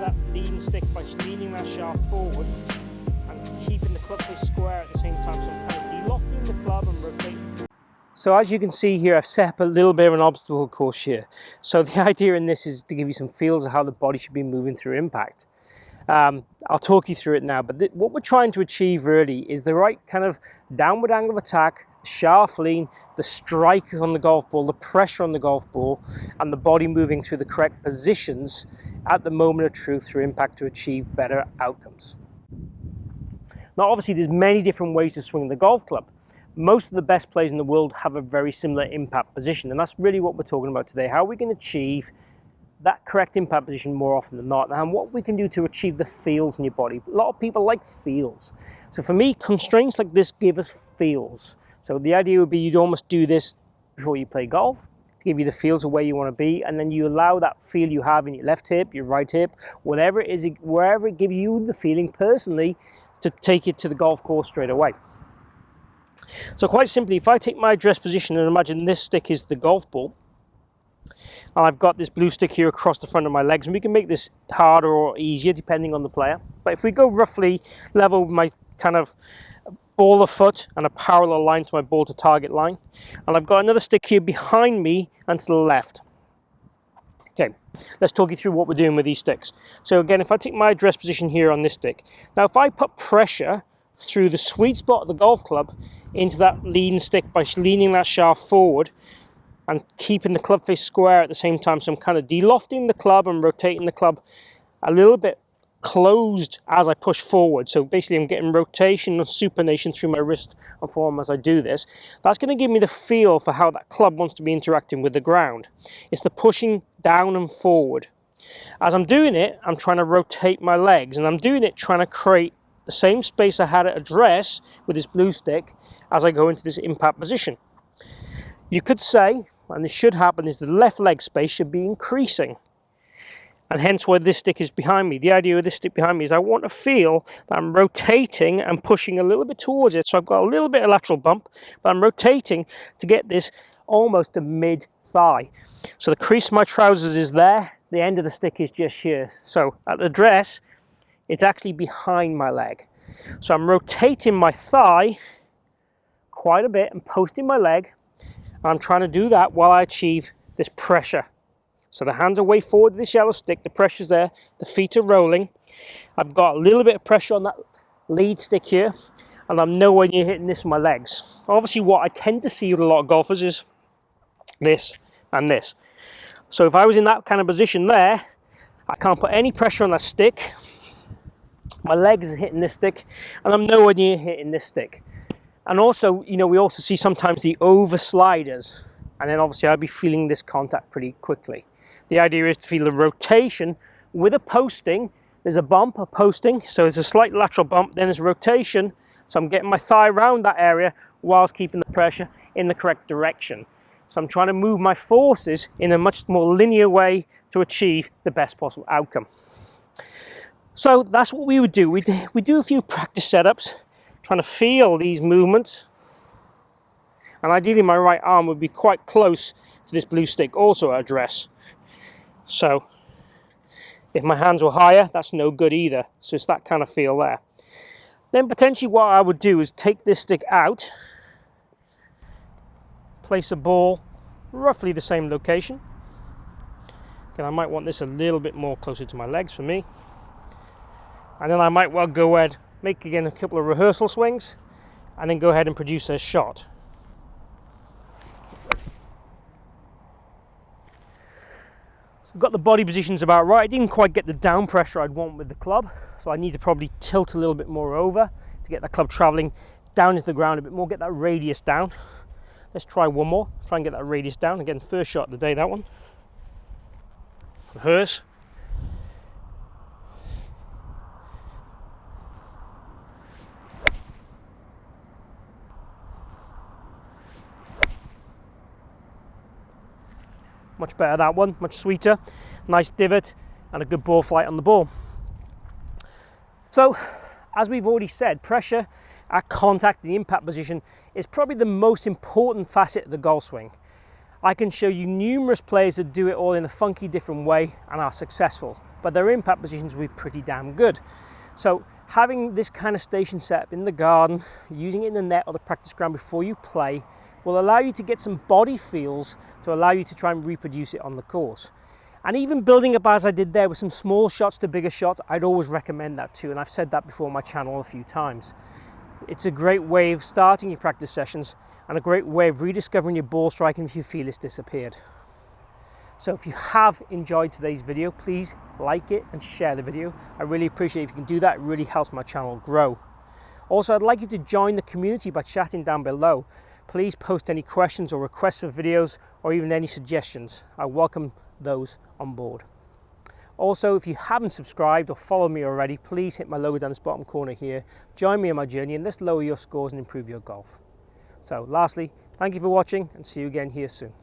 that leading stick by leaning that shaft forward and keeping the club face square at the same time. So I'm kind of de-lofting the club and rotating. So as you can see here, I've set up a little bit of an obstacle course here. So the idea in this is to give you some feels of how the body should be moving through impact. I'll talk you through it now, but what we're trying to achieve really is the right kind of downward angle of attack, shaft lean, the strike on the golf ball, the pressure on the golf ball, and the body moving through the correct positions at the moment of truth through impact to achieve better outcomes. Now obviously there's many different ways to swing the golf club. Most of the best players in the world have a very similar impact position, and that's really what we're talking about today, how we can achieve that correct impact position more often than not, and what we can do to achieve the feels in your body. A lot of people like feels. So for me, constraints like this give us feels. So the idea would be you'd almost do this before you play golf to give you the feels of where you want to be, and then you allow that feel you have in your left hip, your right hip, whatever it is, wherever it gives you the feeling personally to take it to the golf course straight away. So quite simply, if I take my address position and imagine this stick is the golf ball, and I've got this blue stick here across the front of my legs, and we can make this harder or easier depending on the player. But if we go roughly level with my kind of ball of foot and a parallel line to my ball to target line, and I've got another stick here behind me and to the left. Okay, let's talk you through what we're doing with these sticks. So again, if I take my address position here on this stick, now if I put pressure through the sweet spot of the golf club into that leading stick by leaning that shaft forward and keeping the club face square at the same time, so I'm kind of de-lofting the club and rotating the club a little bit closed as I push forward. So basically I'm getting rotation and supination through my wrist and forearm as I do this. That's going to give me the feel for how that club wants to be interacting with the ground. It's the pushing down and forward. As I'm doing it, I'm trying to rotate my legs, and I'm doing it trying to create the same space I had at address with this blue stick as I go into this impact position. You could say, and this should happen, is the left leg space should be increasing, and hence why this stick is behind me. The idea of this stick behind me is I want to feel that I'm rotating and pushing a little bit towards it, so I've got a little bit of lateral bump, but I'm rotating to get this almost to mid-thigh. So the crease of my trousers is there, the end of the stick is just here. So at the address, it's actually behind my leg. So I'm rotating my thigh quite a bit and posting my leg. I'm trying to do that while I achieve this pressure. So the hands are way forward to this yellow stick, the pressure's there, the feet are rolling. I've got a little bit of pressure on that lead stick here, and I'm nowhere near hitting this with my legs. Obviously what I tend to see with a lot of golfers is this and this. So if I was in that kind of position there, I can't put any pressure on that stick. My legs are hitting this stick, and I'm nowhere near hitting this stick. And also, you know, we also see sometimes the over sliders, and then obviously I'll be feeling this contact pretty quickly. The idea is to feel the rotation with a posting. There's a bump, a posting, so there's a slight lateral bump, then there's rotation, so I'm getting my thigh around that area whilst keeping the pressure in the correct direction. So I'm trying to move my forces in a much more linear way to achieve the best possible outcome. So that's what we would do. We do a few practice setups, trying to feel these movements, and ideally my right arm would be quite close to this blue stick also at address. So if my hands were higher, that's no good either. So it's that kind of feel there. Then potentially what I would do is take this stick out, place a ball roughly the same location. Again, I might want this a little bit more closer to my legs for me. And then I might well go ahead, make again a couple of rehearsal swings, and then go ahead and produce a shot. So I've got the body positions about right. I didn't quite get the down pressure I'd want with the club, so I need to probably tilt a little bit more over to get that club traveling down into the ground a bit more, get that radius down. Let's try one more, try and get that radius down. Again, first shot of the day, that one. Rehearse. Much better that one, much sweeter, nice divot and a good ball flight on the ball. So, as we've already said, pressure at contact, the impact position, is probably the most important facet of the golf swing. I can show you numerous players that do it all in a funky different way and are successful. but their impact positions will be pretty damn good. So having this kind of station set up in the garden, using it in the net or the practice ground before you play, will allow you to get some body feels to allow you to try and reproduce it on the course. And even building up as I did there with some small shots to bigger shots, I'd always recommend that too, and I've said that before on my channel a few times. It's a great way of starting your practice sessions and a great way of rediscovering your ball striking if you feel it's disappeared. So if you have enjoyed today's video, please like it and share the video. I really appreciate it if you can do that. It really helps my channel grow. Also, I'd like you to join the community by chatting down below. Please post any questions or requests for videos or even any suggestions. I welcome those on board. Also, if you haven't subscribed or followed me already, please hit my logo down this bottom corner here. Join me on my journey and let's lower your scores and improve your golf. So lastly, thank you for watching and see you again here soon.